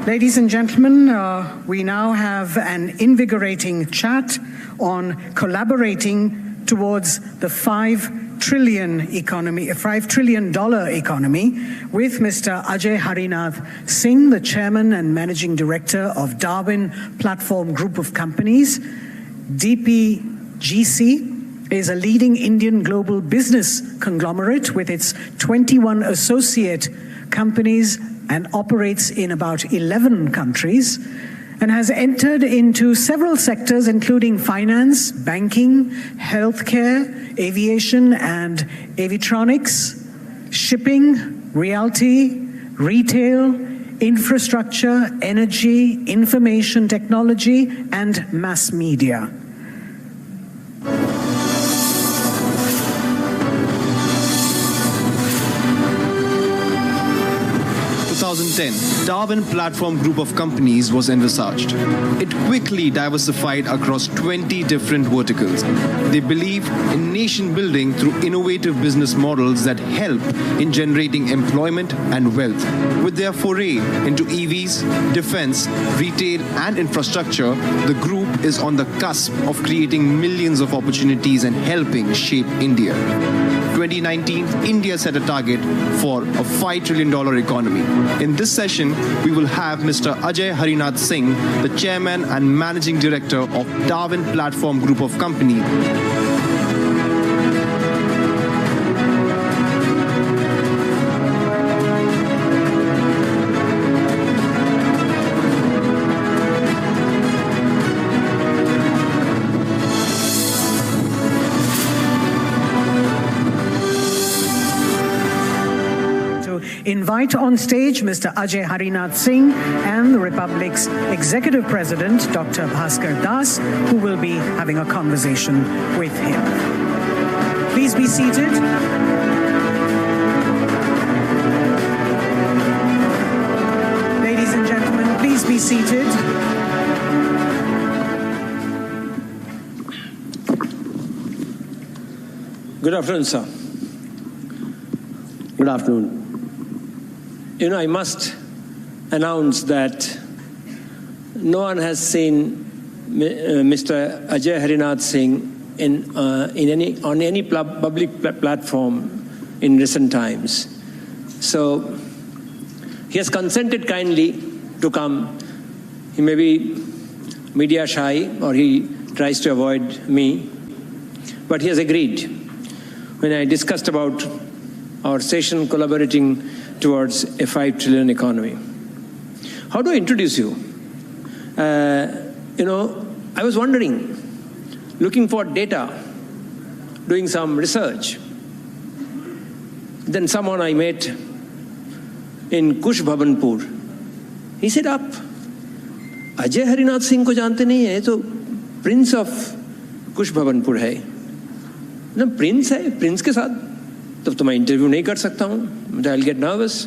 Ladies and gentlemen, we now have an invigorating chat on collaborating towards the $5 trillion economy with Mr. Ajay Harinath Singh, the Chairman and Managing Director of Darwin Platform Group of Companies. DPGC is a leading Indian global business conglomerate with its 21 associate companies and operates in about 11 countries and has entered into several sectors including finance, banking, healthcare, aviation and aviatronics, shipping, realty, retail, infrastructure, energy, information technology and mass media. 2010, Darwin Platform Group of Companies was envisaged. It quickly diversified across 20 different verticals. They believe in nation building through innovative business models that help in generating employment and wealth. With their foray into EVs, defense, retail and infrastructure, the group is on the cusp of creating millions of opportunities and helping shape India. 2019, India set a target for a $5 trillion economy. In this session, we will have Mr. Ajay Harinath Singh, the Chairman and Managing Director of Darwin Platform Group of Companies. Invite on stage Mr. Ajay Harinath Singh and the Republic's Executive President, Dr. Bhaskar Das, who will be having a conversation with him. Please be seated. Ladies and gentlemen, please be seated. Good afternoon, sir. Good afternoon. You know, I must announce that no one has seen Mr. Ajay Harinath Singh on any public platform in recent times. So he has consented kindly to come. He may be media shy or he tries to avoid me, but he has agreed. When I discussed about our session collaborating towards a $5 trillion economy. How do I introduce you? I was wondering, looking for data, doing some research. Then someone I met in Kush Bhavanpur, he said, "Aap Ajay Harinath Singh ko jante nahi hai, to Prince of Kush Bhavanpur hai." ना Prince है, Prince के साथ तब तो मैं interview नहीं कर सकता हूँ. I'll get nervous.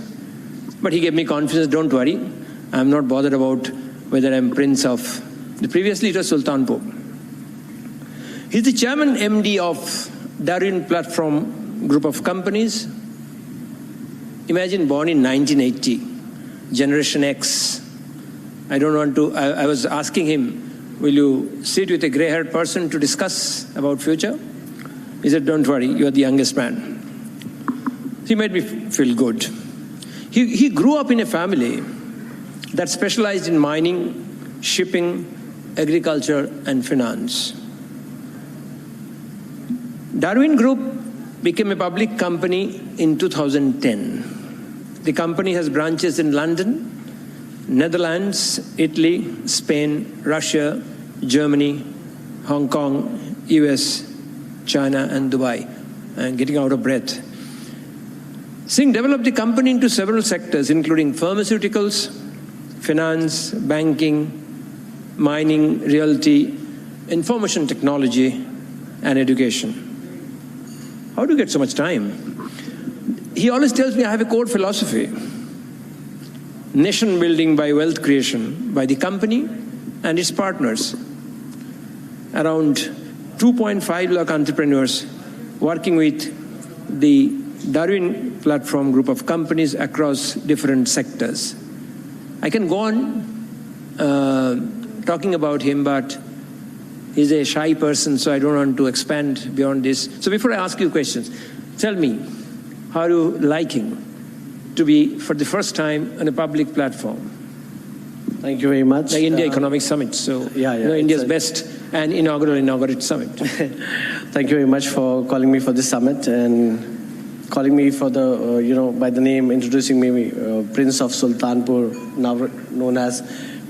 But he gave me confidence, don't worry. I'm not bothered about whether I'm prince of, previously it was Sultanpur. He's the chairman MD of Darwin Platform Group of Companies. Imagine born in 1980, Generation X. I was asking him, will you sit with a gray-haired person to discuss about future? He said, don't worry, you're the youngest man. He made me feel good. He grew up in a family that specialized in mining, shipping, agriculture, and finance. Darwin Group became a public company in 2010. The company has branches in London, Netherlands, Italy, Spain, Russia, Germany, Hong Kong, US, China, and Dubai. I'm getting out of breath. Singh developed the company into several sectors, including pharmaceuticals, finance, banking, mining, realty, information technology, and education. How do you get so much time? He always tells me I have a core philosophy. Nation building by wealth creation by the company and its partners. Around 2.5 lakh entrepreneurs working with the Darwin Platform Group of Companies across different sectors. I can go on talking about him, but he's a shy person, so I don't want to expand beyond this. So before I ask you questions, tell me, how are you liking to be, for the first time, on a public platform? Thank you very much. The India Economic Summit, so India's best and inaugural summit. Thank you very much for calling me for this summit and calling me for the, by the name, introducing me, Prince of Sultanpur, now known as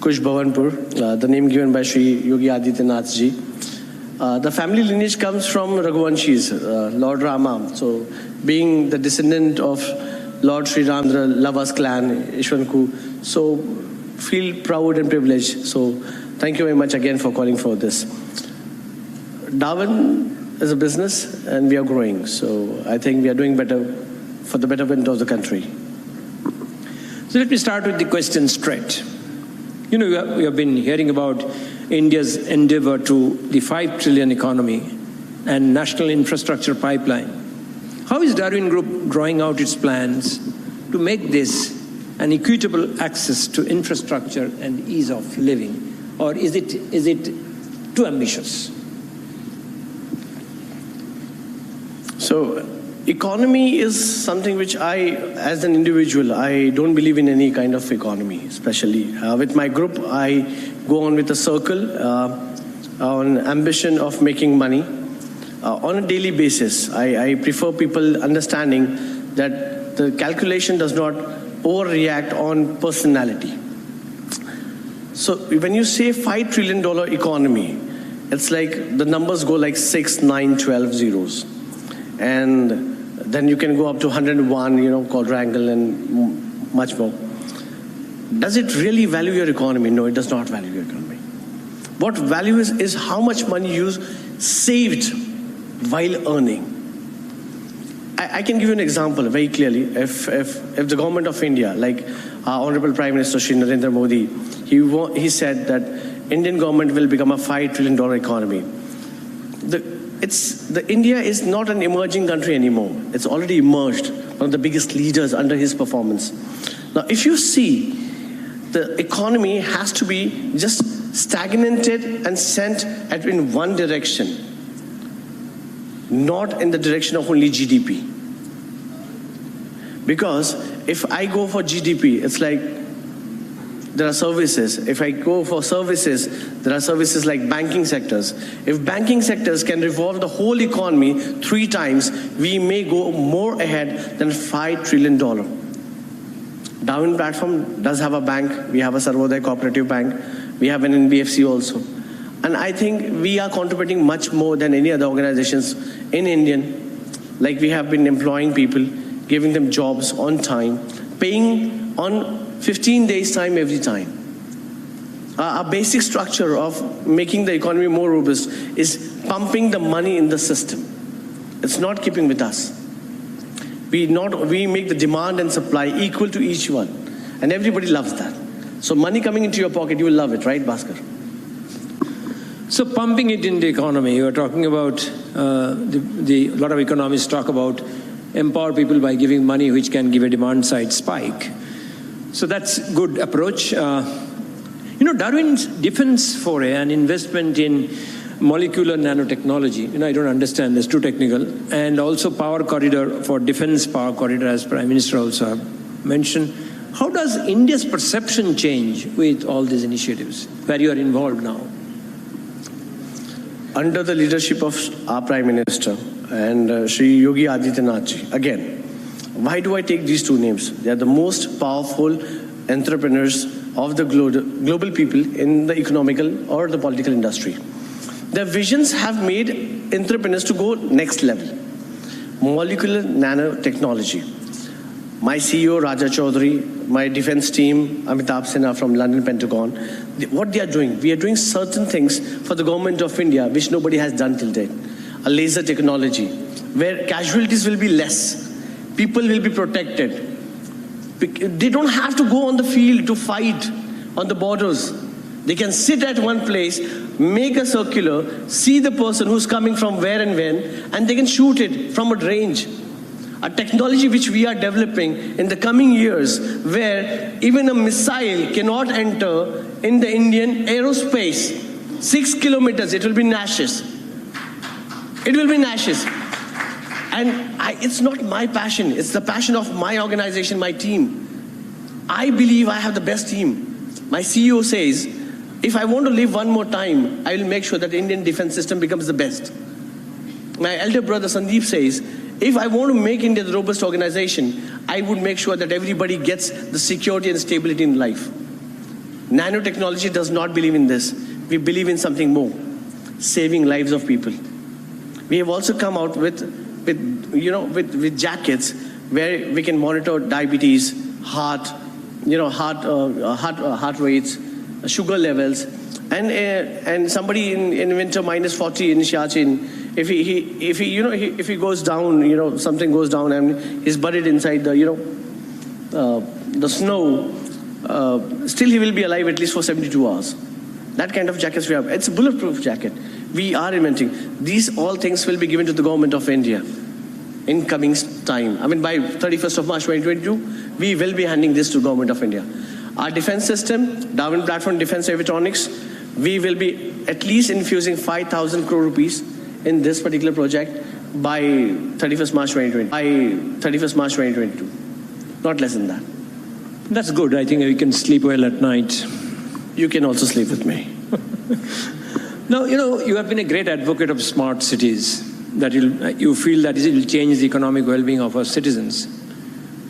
Kush Bhavanpur, the name given by Shri Yogi Adityanath ji. The family lineage comes from Raghuvanshis, Lord Rama. So being the descendant of Lord Sri Ramandra, Lavas clan, Ishwanku, so feel proud and privileged. So thank you very much again for calling for this. Darwin is a business and we are growing. So I think we are doing better for the betterment of the country. So let me start with the question straight. We have been hearing about India's endeavor to the 5 trillion economy and national infrastructure pipeline. How is Darwin Group drawing out its plans to make this an equitable access to infrastructure and ease of living? Or is it too ambitious? So economy is something which I, as an individual, I don't believe in any kind of economy, especially. With my group, I go on with a circle on ambition of making money. On a daily basis, I prefer people understanding that the calculation does not overreact on personality. So when you say $5 trillion economy, it's like the numbers go like 6, 9, 12 zeros. And then you can go up to 101, quadrangle and much more. Does it really value your economy? No, it does not value your economy. What value is how much money you saved while earning. I can give you an example very clearly. If the government of India, like our Honorable Prime Minister Shri Narendra Modi, he said that Indian government will become a $5 trillion economy. India is not an emerging country anymore. It's already emerged, one of the biggest leaders under his performance. Now, if you see, the economy has to be just stagnated and sent in one direction, not in the direction of only GDP. Because if I go for GDP, it's like there are services. If I go for services, there are services like banking sectors. If banking sectors can revolve the whole economy 3 times, we may go more ahead than $5 trillion. Darwin platform does have a bank. We have a Sarvodaya Cooperative Bank. We have an NBFC also. And I think we are contributing much more than any other organizations in Indian. Like we have been employing people, giving them jobs on time, paying on 15 days time every time. Our basic structure of making the economy more robust is pumping the money in the system. It's not keeping with us. We make the demand and supply equal to each one. And everybody loves that. So money coming into your pocket, you will love it, right, Bhaskar? So pumping it in the economy, you are talking about, a lot of economists talk about empower people by giving money which can give a demand side spike. So that's a good approach. Darwin's defense foray and investment in molecular nanotechnology, I don't understand, that's too technical, and also power corridor for defense power corridor, as Prime Minister also mentioned. How does India's perception change with all these initiatives where you are involved now? Under the leadership of our Prime Minister and Shri Yogi Adityanath ji, again, why do I take these 2 names? They are the most powerful entrepreneurs of the global people in the economical or the political industry. Their visions have made entrepreneurs to go next level. Molecular nanotechnology. My CEO, Raja Chaudhary, my defense team, Amitabh Sinha from London Pentagon, what they are doing, we are doing certain things for the government of India which nobody has done till date. A laser technology, where casualties will be less. People will be protected. They don't have to go on the field to fight on the borders. They can sit at one place, make a circular, see the person who's coming from where and when, and they can shoot it from a range. A technology which we are developing in the coming years, where even a missile cannot enter in the Indian aerospace. 6 kilometers, it will be in ashes. It will be in ashes. And it's not my passion, it's the passion of my organization, my team. I believe I have the best team. My CEO says, if I want to live one more time, I will make sure that the Indian defense system becomes the best. My elder brother Sandeep says, if I want to make India the robust organization, I would make sure that everybody gets the security and stability in life. Nanotechnology does not believe in this. We believe in something more, saving lives of people. We have also come out with jackets where we can monitor diabetes, heart rates, sugar levels, and somebody in winter -40 in Siachen, if he goes down, something goes down and he's buried inside the snow, still he will be alive at least for 72 hours. That kind of jackets we have. It's a bulletproof jacket. We are inventing. These all things will be given to the government of India in coming time. I mean, by 31st of March 2022, we will be handing this to government of India. Our defense system, Darwin Platform Defense Avionics, we will be at least infusing 5,000 crore rupees in this particular project by 31st March 2020. By 31st March 2022. Not less than that. That's good. I think we can sleep well at night. You can also sleep with me. Now, you have been a great advocate of smart cities, that you feel that it will change the economic well-being of our citizens.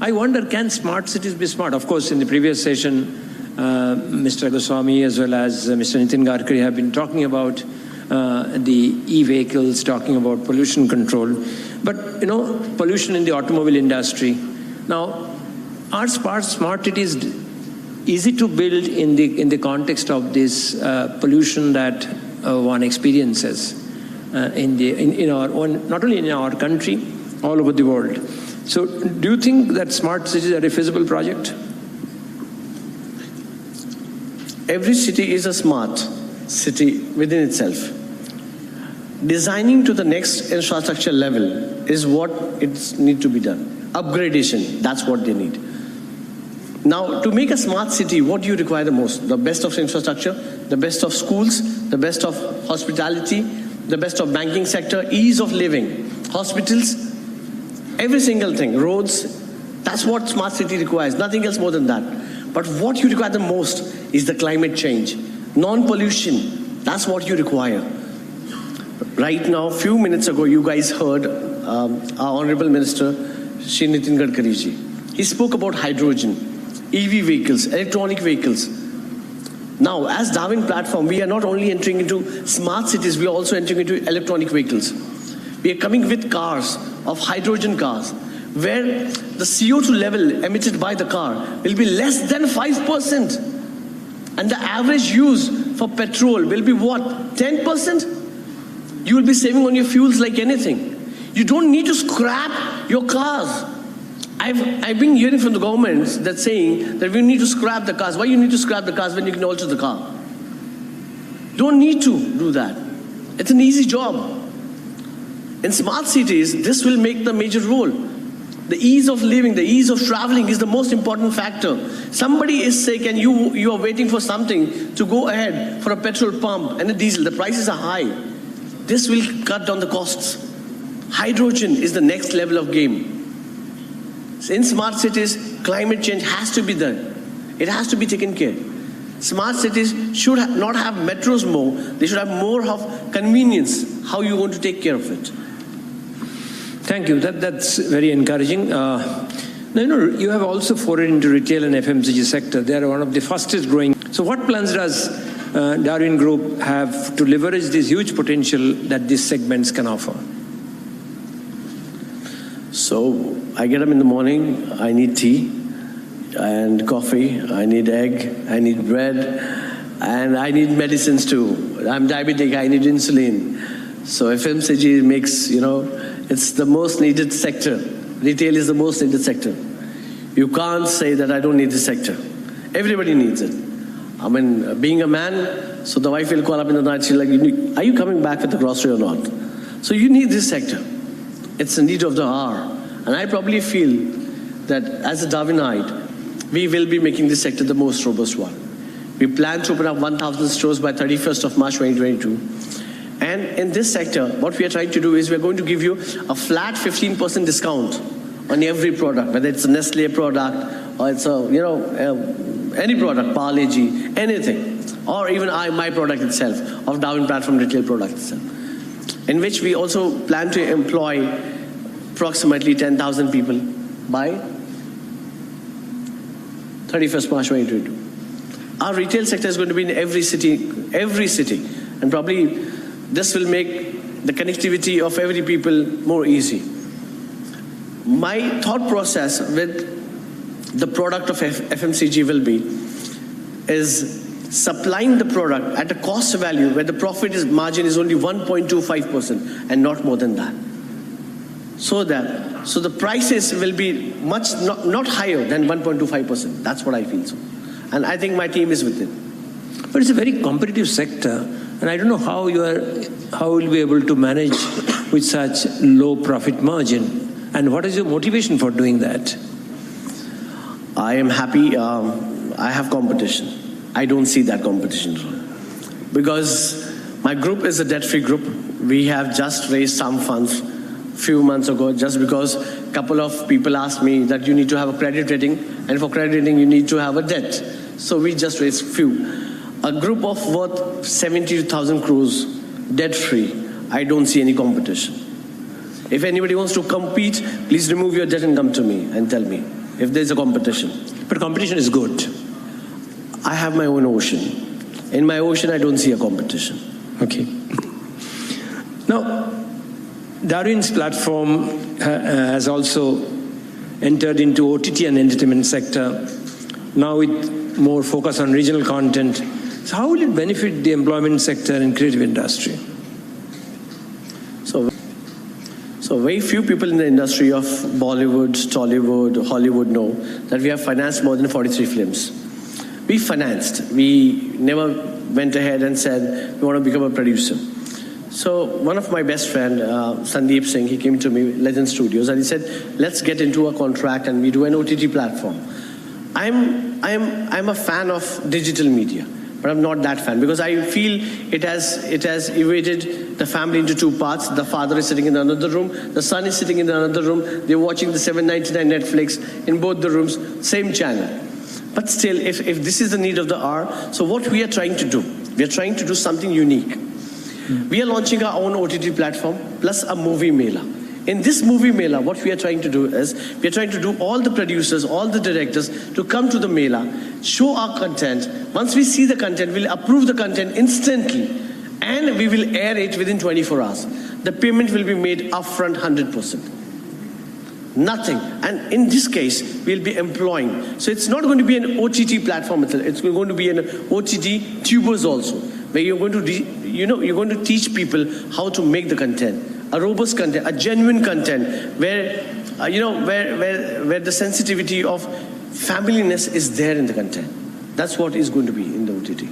I wonder, can smart cities be smart? Of course, in the previous session, Mr. Goswami as well as Mr. Nitin Gadkari have been talking about the e-vehicles, talking about pollution control. But, pollution in the automobile industry. Now, are smart cities easy to build in the context of this pollution that one experiences in our own, not only in our country, all over the world? So do you think that smart cities are a feasible project? Every city is a smart city within itself. Designing to the next infrastructure level is what it needs to be done. Upgradation, that's what they need. Now, to make a smart city, what do you require the most? The best of infrastructure, the best of schools, the best of hospitality, the best of banking sector, ease of living, hospitals, every single thing, roads. That's what smart city requires, nothing else more than that. But what you require the most is the climate change, non-pollution. That's what you require. Right now, few minutes ago, you guys heard our Honorable Minister, Shri Nitin Gadkari ji. He spoke about hydrogen, EV vehicles, electronic vehicles. Now, as Darwin platform, we are not only entering into smart cities, we are also entering into electronic vehicles. We are coming with cars, of hydrogen cars, where the CO2 level emitted by the car will be less than 5%. And the average use for petrol will be what? 10%? You will be saving on your fuels like anything. You don't need to scrap your cars. I've been hearing from the governments that saying that we need to scrap the cars. Why you need to scrap the cars when you can alter the car? Don't need to do that. It's an easy job. In smart cities, this will make the major role. The ease of living, the ease of traveling is the most important factor. Somebody is sick and you are waiting for something to go ahead for a petrol pump and a diesel. The prices are high. This will cut down the costs. Hydrogen is the next level of game. In smart cities, climate change has to be done. It has to be taken care. Smart cities should not have metros more. They should have more of convenience, how you want to take care of it. Thank you. That's very encouraging. You have also forayed into retail and FMCG sector. They are one of the fastest growing. So what plans does Darwin Group have to leverage this huge potential that these segments can offer? So I get up in the morning, I need tea and coffee, I need egg, I need bread, and I need medicines too. I'm diabetic, I need insulin. So FMCG makes, it's the most needed sector. Retail is the most needed sector. You can't say that I don't need this sector. Everybody needs it. I mean, being a man, so the wife will call up in the night, she's like, are you coming back with the grocery or not? So you need this sector. It's a need of the hour. And I probably feel that as a Darwinite, we will be making this sector the most robust one. We plan to open up 1,000 stores by 31st of March 2022. And in this sector, what we are trying to do is we're going to give you a flat 15% discount on every product, whether it's a Nestle product or it's a, any product, Parle-G, anything, or even my product itself, of Darwin Platform retail product itself, in which we also plan to employ approximately 10,000 people by 31st March 2022. Our retail sector is going to be in every city, and probably this will make the connectivity of every people more easy. My thought process with the product of FMCG will be is supplying the product at a cost value where the profit margin is only 1.25% and not more than that. So the prices will be not higher than 1.25%. That's what I feel so. And I think my team is with it. But it's a very competitive sector, and I don't know how you'll be able to manage with such low profit margin. And what is your motivation for doing that? I am happy. I have competition. I don't see that competition because my group is a debt-free group. We have just raised some funds few months ago, just because a couple of people asked me that you need to have a credit rating, and for credit rating you need to have a debt. So we just raised few. A group of worth 70,000 crores, debt-free. I don't see any competition. If anybody wants to compete, please remove your debt and come to me and tell me if there's a competition. But competition is good. I have my own ocean. In my ocean, I don't see a competition. Okay. Now, Darwin's platform has also entered into OTT and entertainment sector, now with more focus on regional content. So how will it benefit the employment sector and creative industry? So very few people in the industry of Bollywood, Tollywood, Hollywood know that we have financed more than 43 films. We financed. We never went ahead and said we want to become a producer. So one of my best friend, Sandeep Singh, he came to me, Legend Studios, and he said, let's get into a contract and we do an OTT platform. I'm a fan of digital media, but I'm not that fan because I feel it has evaded the family into two parts. The father is sitting in another room, the son is sitting in another room, they're watching the $7.99 Netflix in both the rooms, same channel. But still, if this is the need of the hour, so what we are trying to do, we are trying to do something unique. We are launching our own OTT platform plus a movie mela. In this movie mela, what we are trying to do is, we are trying to do all the producers, all the directors to come to the mela, show our content. Once we see the content, we'll approve the content instantly and we will air it within 24 hours. The payment will be made upfront 100%. Nothing. And in this case, we'll be employing. So it's not going to be an OTT platform, it's going to be an OTT tubers also, where you're going to, you're going to teach people how to make the content. A robust content, a genuine content, where where the sensitivity of familyness is there in the content. That's what is going to be in the OTT.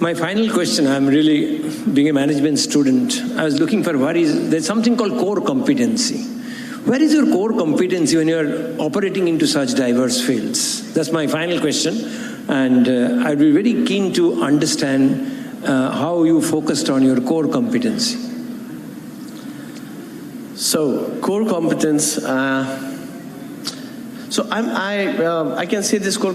My final question, I'm really being a management student. I was looking for there's something called core competency. Where is your core competency when you're operating into such diverse fields? That's my final question. And I'd be very keen to understand how you focused on your core competency. So core competence. So I can say this core